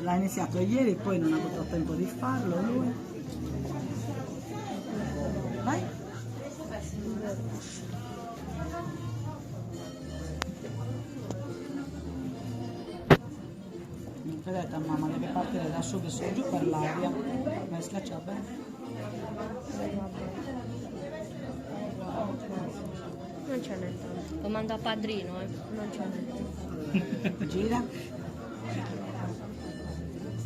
l'ha iniziato ieri, poi non ha avuto tempo di farlo lui. Vai. Vedete mamma deve partire da su giù per l'aria, ma schiaccia bene. Non c'è niente. Comando a padrino, non c'è niente. Gira.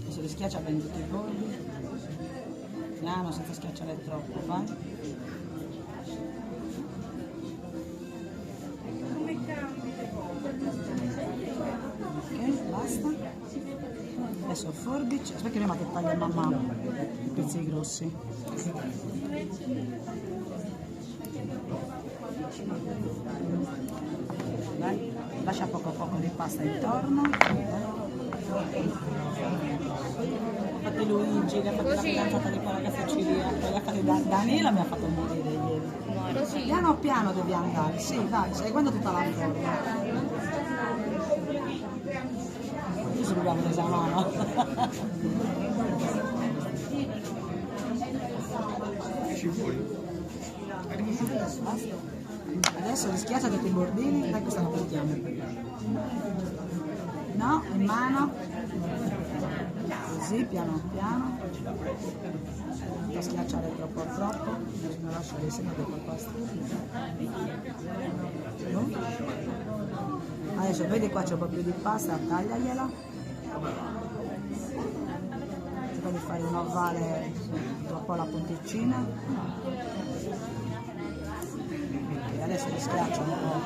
Adesso li schiaccia bene tutti i bordi. Piano, senza schiacciare troppo, vai. Ok, basta. Adesso forbice, aspetta che prima che taglia mamma i pezzi grossi. Dai, lascia poco poco di pasta intorno. Infatti Luigi, che ha fatto la fidanzata di quella ragazza Cilia, Danilo mi ha fatto morire ieri. Così. Piano piano devi andare, sì, vai, seguendo tutta la forma. Io se l'abbiamo presa a mano. Ci vuoi? Adesso rischiaccia tutti i bordini, dai questa la portiamo. No, in mano. Così, piano piano. Non schiacciare troppo troppo, bisogna lasciare il segno dopo il pasto. No? Adesso vedi qua c'è un po' più di pasta, tagliagliela. Cerca di fare un ovale un po' la punticina. E adesso li schiaccio un po'.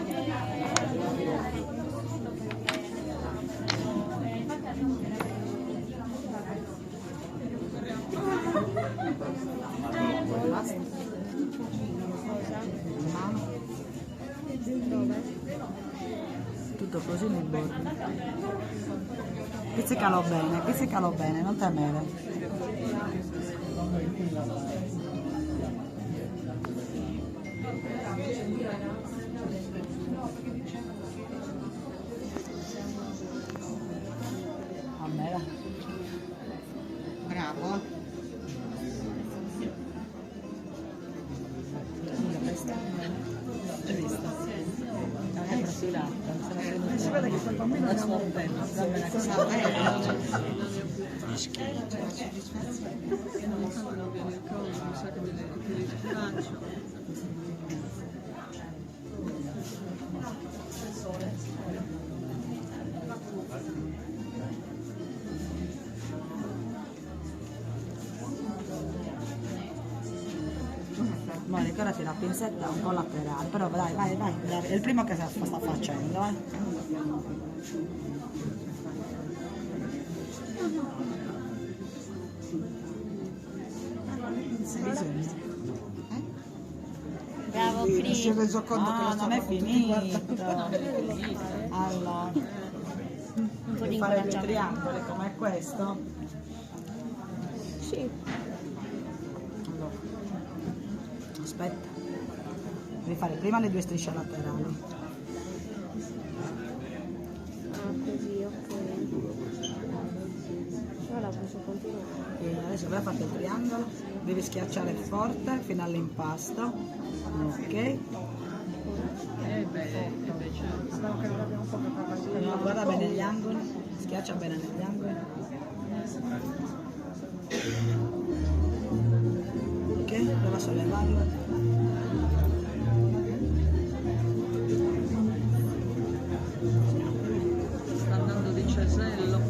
Basta. Tutto così nei bordi. Pizzicalo bene, non temere. Vabbè. Bravo. Hai visto? Non è profilata, si vede che quel bambino è mortello, dammela così. Ma ricordati la pinzetta un po' laterale, però dai, vai, è il primo che sta facendo, Bravo Cri. Si è reso conto che lo non è finito. Allora, Un po' di devi fare due incoraggiamento. triangoli come questo. Sì. Allora, aspetta, devi fare prima le due strisce laterali. Ah, così, ok. Ora posso continuare. E adesso vai a fare il triangolo, devi schiacciare forte fino all'impasto. Ok? No, guarda bene gli angoli, schiaccia bene negli angoli. Ok, prova a sollevarlo. Sta andando di cesello.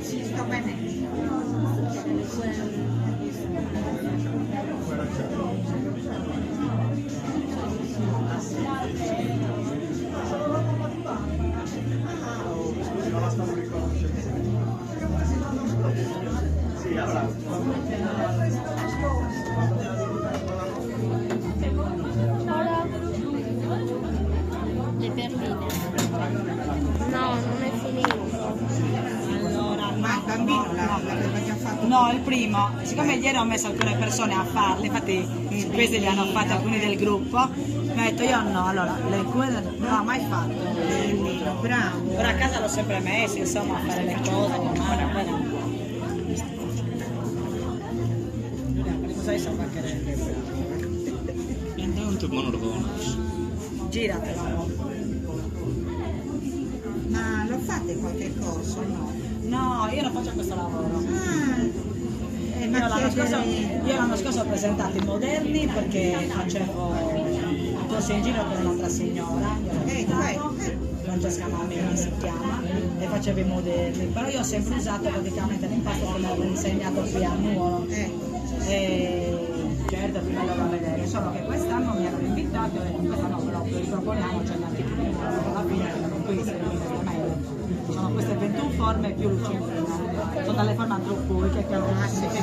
Sì, sta bene. Ora le perline. No, non è finito. Allora, Ma il bambino l'aveva già fatto No, il primo. Siccome ieri ho messo alcune persone a farli, infatti questi li hanno fatti alcuni del gruppo, mi ha detto io no, allora le cure non l'ho mai fatto. Bellino, bravo. Però a casa l'ho sempre messo, insomma, a fare le cose, mia madre, bene. Cosa sa paccherelle? Intanto buono lo conosco. Giratelo. Ma lo fate qualche corso, no? No, io non faccio questo lavoro. Ma Io l'anno scorso ho presentato i moderni perché facevo un corso in giro con un'altra signora, Francesca Mamini si chiama, e facevo i moderni, però io ho sempre usato praticamente l'impasto come avevo insegnato qui a Nuoro. E certo, prima lo va a vedere, solo che quest'anno mi hanno invitato e quest'anno ve lo riproponiamo, c'è un antico alla fine, qui si meglio. Sono queste 21 forme più l'uccellina, sono dalle forme antropologiche che